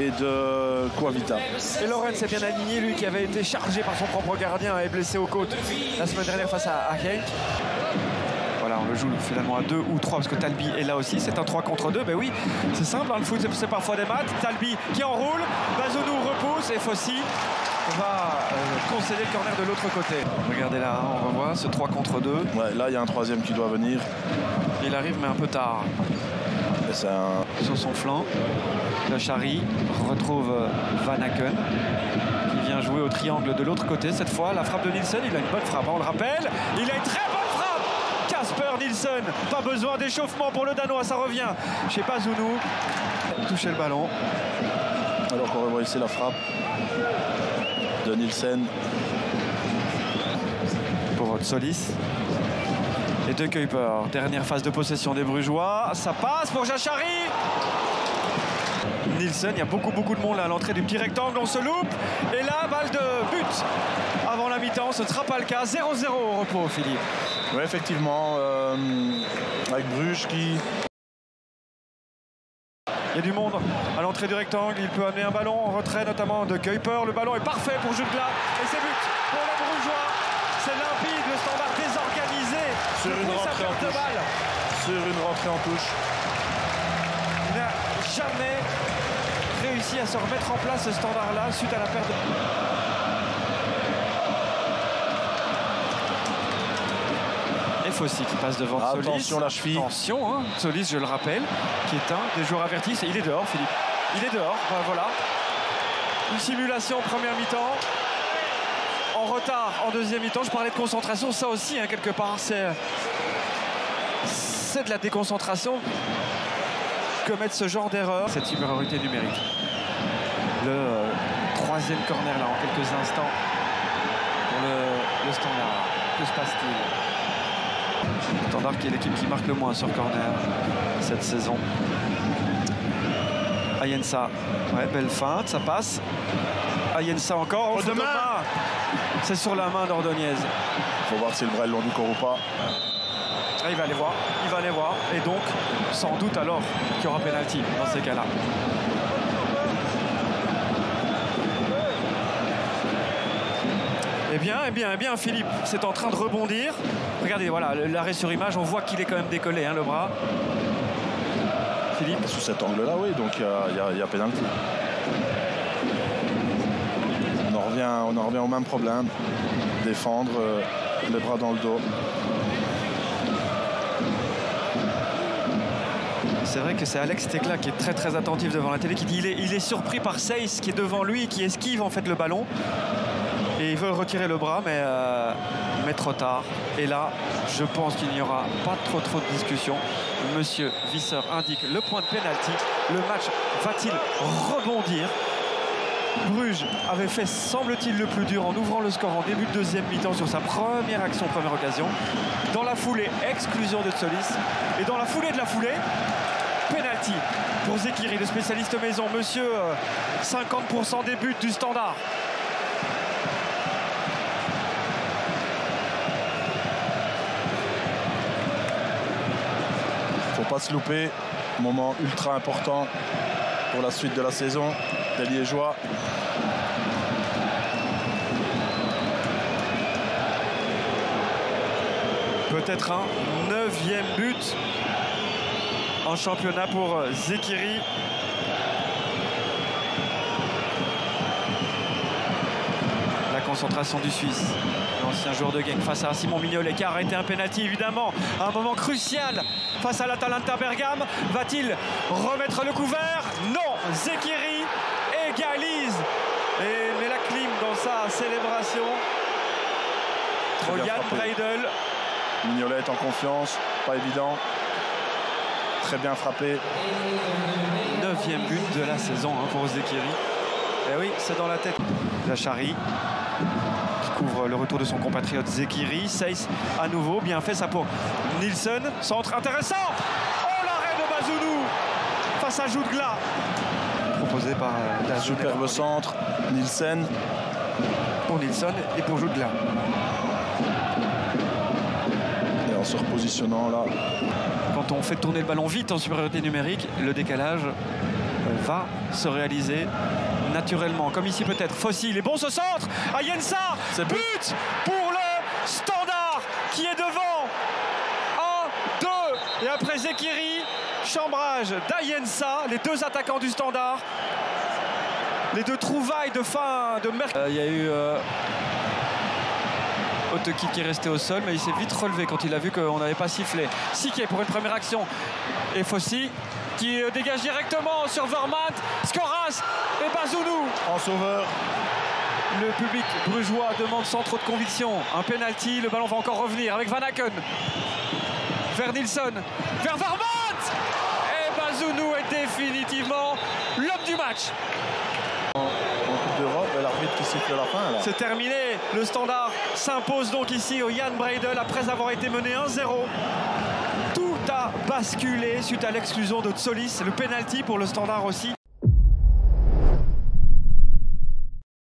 et de Coavita. Et Lorenz est bien aligné, lui qui avait été chargé par son propre gardien et blessé aux côtes la semaine dernière face à Genk. Voilà, on le joue finalement à 2 ou 3 parce que Talbi est là aussi. C'est un 3 contre 2. Ben oui, c'est simple, hein, le foot c'est parfois des maths. Talbi qui enroule, Bazounou repousse et Fossi va concéder le corner de l'autre côté. Regardez là, on revoit ce 3 contre 2. Ouais, là, il y a un troisième qui doit venir. Il arrive, mais un peu tard. Sur son flanc, le Chari retrouve Van Aken qui vient jouer au triangle de l'autre côté. Cette fois, la frappe de Nielsen, il a une bonne frappe, on le rappelle. Il a une très bonne frappe. Kasper Nielsen, pas besoin d'échauffement pour le Danois, ça revient chez Bazounou. Toucher le ballon. Alors qu'on revoit ici la frappe de Nielsen. Pour Solis. Et De Kuyper, dernière phase de possession des Brugeois. Ça passe pour Jachari. Nielsen, il y a beaucoup de monde là à l'entrée du petit rectangle, on se loupe. Et là, balle de but avant la mi-temps, ce ne sera pas le cas. 0-0 au repos, Philippe. Oui, effectivement, avec Bruges qui... Il y a du monde à l'entrée du rectangle, il peut amener un ballon en retrait, notamment de Kuyper. Le ballon est parfait pour Jutgla et c'est but pour les Brugeois. C'est limpide, le Standard désorganisé. Sur une rentrée en touche. Sur une rentrée en touche. Il n'a jamais réussi à se remettre en place ce Standard-là suite à la perte de... Et Fossi qui passe devant Solis. Attention la cheville. Attention, hein. Solis, je le rappelle, qui est un des joueurs avertis. Il est dehors, Philippe. Il est dehors, voilà. Une simulation première mi-temps. En retard en deuxième mi-temps. Je parlais de concentration, ça aussi, hein, quelque part. C'est de la déconcentration. Commettre ce genre d'erreur. Cette supériorité numérique. Le troisième corner, là, en quelques instants. Pour le Standard. Que se passe-t-il ? Standard qui est l'équipe qui marque le moins sur corner cette saison. Ayensa, ouais, belle feinte, ça passe. Ayensa encore, de main. C'est sur la main d'Ordonez. Il faut voir si le bras est long du corps ou pas. Ah, il va aller voir, et donc sans doute alors qu'il y aura pénalty dans ces cas-là. Eh bien, Philippe, c'est en train de rebondir. Regardez, voilà, l'arrêt sur image, on voit qu'il est quand même décollé, hein, le bras. Philippe. Sous cet angle-là, oui, donc il y a pénalty. On en revient au même problème. Défendre les bras dans le dos. C'est vrai que c'est Alex Tecla qui est très attentif devant la télé, qui dit il est surpris par Seyss qui est devant lui et qui esquive en fait le ballon. Et il veut retirer le bras, mais trop tard. Et là, je pense qu'il n'y aura pas trop de discussion. Monsieur Visser indique le point de pénalty. Le match va-t-il rebondir? Bruges avait fait, semble-t-il, le plus dur en ouvrant le score en début de deuxième mi-temps sur sa première action, première occasion. Dans la foulée, exclusion de Solis. Et dans la foulée de la foulée, pénalty pour Zekiri, le spécialiste maison. Monsieur, 50% des buts du Standard. Faut pas se louper. Moment ultra important pour la suite de la saison des Liégeois. Peut-être un 9e but en championnat pour Zekiri. La concentration du Suisse, l'ancien joueur de Genk face à Simon Mignolet qui a arrêté un pénalty évidemment. Un moment crucial face à l'Atalanta Bergame. Va-t-il remettre le couvert? Non, Zekiri égalise et met la clim dans sa célébration. Yann Breidel. Mignolet est en confiance, pas évident. Très bien frappé. 9e but de la saison hein, pour Zekiri. Et oui, c'est dans la tête. Jachari qui couvre le retour de son compatriote Zekiri. Seyss à nouveau, bien fait ça pour Nielsen. Centre intéressant. Oh, l'arrêt de Bazounou face à Jutgla. Proposé par la superbe centre. Nielsen. Pour Nielsen et pour Jutgla. Et en se repositionnant là. Quand on fait tourner le ballon vite en supériorité numérique, le décalage va se réaliser naturellement, comme ici peut-être. Fossi, il est bon ce centre. Ayensa, but pour le Standard qui est devant. 1-2. Et après Zekiri, chambrage d'Ayensa, les deux attaquants du Standard. Les deux trouvailles de fin de mercredi. Il y a eu Oteki qui est resté au sol, mais il s'est vite relevé quand il a vu qu'on n'avait pas sifflé. Siké pour une première action. Et Fossi qui dégage directement sur Vermaat, Skoras et Bazounou. En sauveur. Le public brugeois demande sans trop de conviction un penalty. Le ballon va encore revenir avec Van Aken. Vers Nilsson, vers Vermaat. Et Bazounou est définitivement l'homme du match. En Coupe d'Europe, l'arbitre qui siffle à la fin. C'est terminé. Le Standard s'impose donc ici au Jan Breydel après avoir été mené 1-0. Tout a basculé suite à l'exclusion de Tsolis. Le penalty pour le Standard aussi.